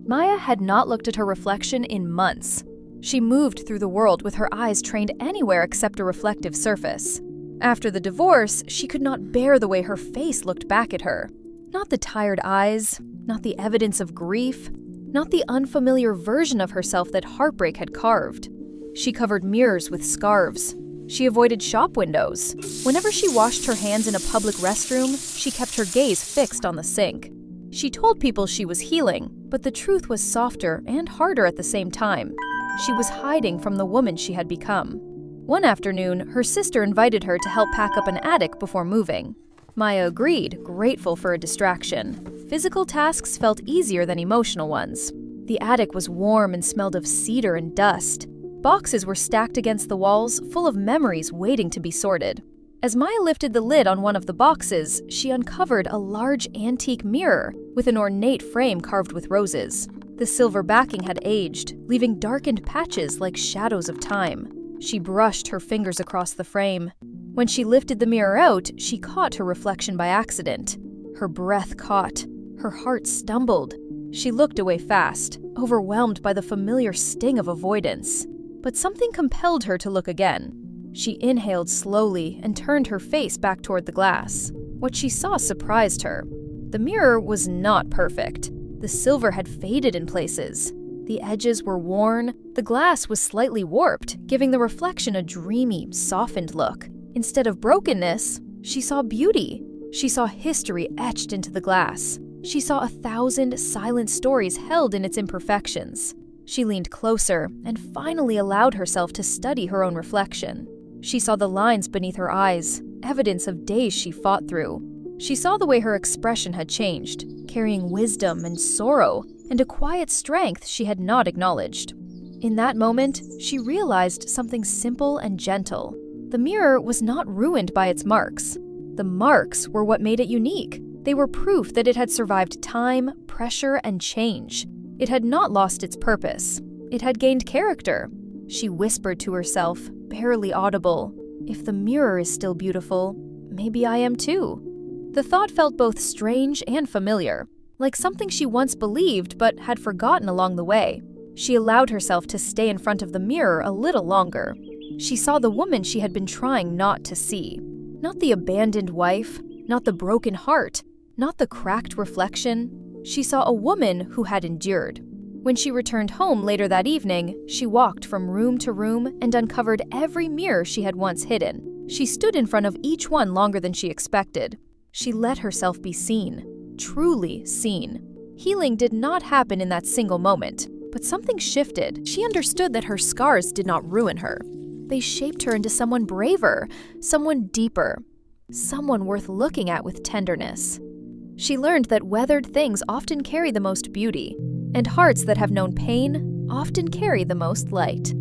Maya had not looked at her reflection in months. She moved through the world with her eyes trained anywhere except a reflective surface. After the divorce, she could not bear the way her face looked back at her. Not the tired eyes, not the evidence of grief, not the unfamiliar version of herself that heartbreak had carved. She covered mirrors with scarves. She avoided shop windows. Whenever she washed her hands in a public restroom, she kept her gaze fixed on the sink. She told people she was healing, but the truth was softer and harder at the same time. She was hiding from the woman she had become. One afternoon, her sister invited her to help pack up an attic before moving. Maya agreed, grateful for a distraction. Physical tasks felt easier than emotional ones. The attic was warm and smelled of cedar and dust. Boxes were stacked against the walls, full of memories waiting to be sorted. As Maya lifted the lid on one of the boxes, she uncovered a large antique mirror with an ornate frame carved with roses. The silver backing had aged, leaving darkened patches like shadows of time. She brushed her fingers across the frame. When she lifted the mirror out, she caught her reflection by accident. Her breath caught. Her heart stumbled. She looked away fast, overwhelmed by the familiar sting of avoidance. But something compelled her to look again. She inhaled slowly and turned her face back toward the glass. What she saw surprised her. The mirror was not perfect. The silver had faded in places. The edges were worn. The glass was slightly warped, giving the reflection a dreamy, softened look. Instead of brokenness, she saw beauty. She saw history etched into the glass. She saw 1,000 silent stories held in its imperfections. She leaned closer and finally allowed herself to study her own reflection. She saw the lines beneath her eyes, evidence of days she fought through. She saw the way her expression had changed, carrying wisdom and sorrow and a quiet strength she had not acknowledged. In that moment, she realized something simple and gentle. The mirror was not ruined by its marks. The marks were what made it unique. They were proof that it had survived time, pressure, and change. It had not lost its purpose. It had gained character. She whispered to herself, barely audible, "If the mirror is still beautiful, maybe I am too." The thought felt both strange and familiar, like something she once believed but had forgotten along the way. She allowed herself to stay in front of the mirror a little longer. She saw the woman she had been trying not to see. Not the abandoned wife, not the broken heart, not the cracked reflection. She saw a woman who had endured. When she returned home later that evening, she walked from room to room and uncovered every mirror she had once hidden. She stood in front of each one longer than she expected. She let herself be seen, truly seen. Healing did not happen in that single moment, but something shifted. She understood that her scars did not ruin her. They shaped her into someone braver, someone deeper, someone worth looking at with tenderness. She learned that weathered things often carry the most beauty, and hearts that have known pain often carry the most light.